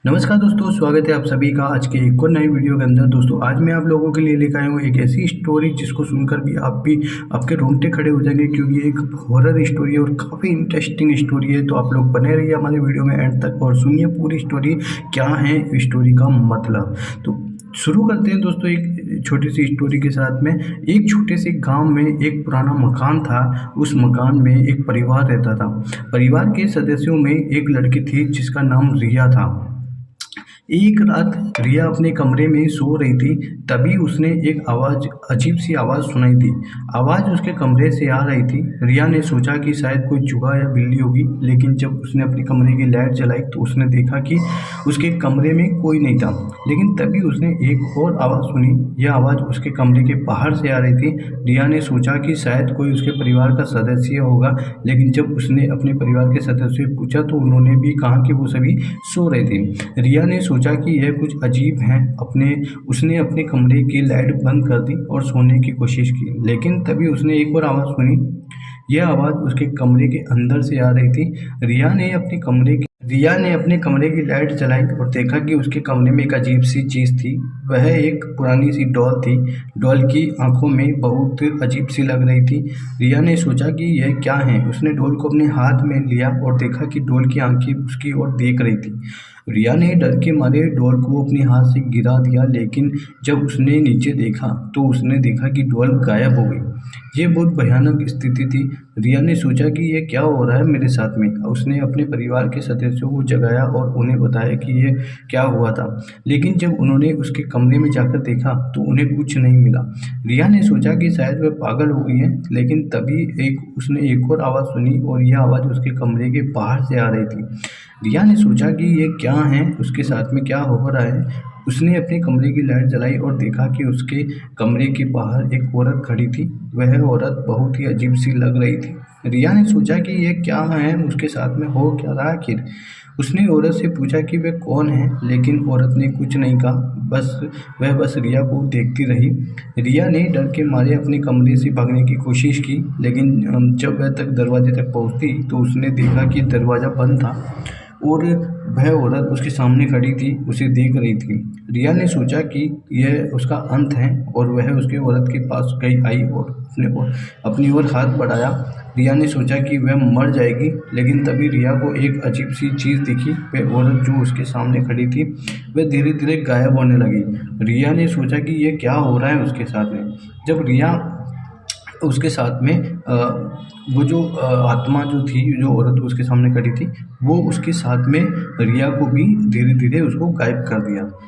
नमस्कार दोस्तों, स्वागत है आप सभी का आज के एक और नई वीडियो के अंदर। दोस्तों आज मैं आप लोगों के लिए लेकर आया हूँ एक ऐसी स्टोरी जिसको सुनकर भी आपके रोंगटे खड़े हो जाएंगे, क्योंकि ये एक हॉरर स्टोरी है और काफ़ी इंटरेस्टिंग स्टोरी है। तो आप लोग बने रहिए हमारे वीडियो में एंड तक और सुनिए पूरी स्टोरी, क्या है स्टोरी का मतलब। तो शुरू करते हैं दोस्तों एक छोटी सी स्टोरी के साथ में। एक छोटे से गांव में एक पुराना मकान था। उस मकान में एक परिवार रहता था। परिवार के सदस्यों में एक लड़की थी जिसका नाम रिया था। एक रात रिया अपने कमरे में सो रही थी, तभी उसने एक अजीब सी आवाज़ सुनाई दी। आवाज़ उसके कमरे से आ रही थी। रिया ने सोचा कि शायद कोई चूहा या बिल्ली होगी, लेकिन जब उसने अपने कमरे की लाइट जलाई तो उसने देखा कि उसके कमरे में कोई नहीं था। लेकिन तभी उसने एक और आवाज़ सुनी। यह आवाज़ उसके कमरे के बाहर से आ रही थी। रिया ने सोचा कि शायद कोई उसके परिवार का सदस्य होगा, लेकिन जब उसने अपने परिवार के सदस्य से पूछा तो उन्होंने भी कहा कि वो सभी सो रहे थे। रिया ने सोचा कि यह कुछ अजीब है। उसने अपने कमरे की लाइट बंद कर दी और सोने की कोशिश की, लेकिन तभी उसने एक और आवाज़ सुनी। यह आवाज़ उसके कमरे के अंदर से आ रही थी। रिया ने अपने कमरे की लाइट जलाई और देखा कि उसके कमरे में एक अजीब सी चीज़ थी। वह एक पुरानी सी डॉल थी। डॉल की आंखों में बहुत अजीब सी लग रही थी। रिया ने सोचा कि यह क्या है। उसने डॉल को अपने हाथ में लिया और देखा कि डॉल की आंखें उसकी ओर देख रही थी। रिया ने डर के मारे डॉल को अपने हाथ से गिरा दिया, लेकिन जब उसने नीचे देखा तो उसने देखा कि डॉल गायब हो गई। ये बहुत भयानक स्थिति थी। रिया ने सोचा कि ये क्या हो रहा है मेरे साथ में। उसने अपने परिवार के सदस्यों को जगाया और उन्हें बताया कि ये क्या हुआ था, लेकिन जब उन्होंने उसके कमरे में जाकर देखा तो उन्हें कुछ नहीं मिला। रिया ने सोचा कि शायद वह पागल हो गई है, लेकिन तभी उसने एक और आवाज़ सुनी और यह आवाज़ उसके कमरे के बाहर से आ रही थी। रिया ने सोचा कि ये क्या है, उसके साथ में क्या हो रहा है। उसने अपने कमरे की लाइट जलाई और देखा कि उसके कमरे के बाहर एक औरत खड़ी थी। वह औरत बहुत ही अजीब सी लग रही थी। रिया ने सोचा कि ये क्या है, उसके साथ में हो क्या रहा आखिर। उसने औरत से पूछा कि वह कौन है, लेकिन औरत ने कुछ नहीं कहा। वह बस रिया को देखती रही। रिया ने डर के मारे अपने कमरे से भागने की कोशिश की, लेकिन जब वह दरवाजे तक पहुंची तो उसने देखा कि दरवाज़ा बंद था और वह औरत उसके सामने खड़ी थी, उसे देख रही थी। रिया ने सोचा कि यह उसका अंत है और वह उसके औरत के पास आई और अपनी ओर हाथ बढ़ाया। रिया ने सोचा कि वह मर जाएगी, लेकिन तभी रिया को एक अजीब सी चीज़ दिखी। वह औरत जो उसके सामने खड़ी थी वह धीरे धीरे गायब होने लगी। रिया ने सोचा कि यह क्या हो रहा है उसके साथ में। जब रिया उसके साथ में वो जो आत्मा जो थी, जो औरत उसके सामने खड़ी थी, वो उसके साथ में रिया को भी धीरे धीरे उसको गायब कर दिया।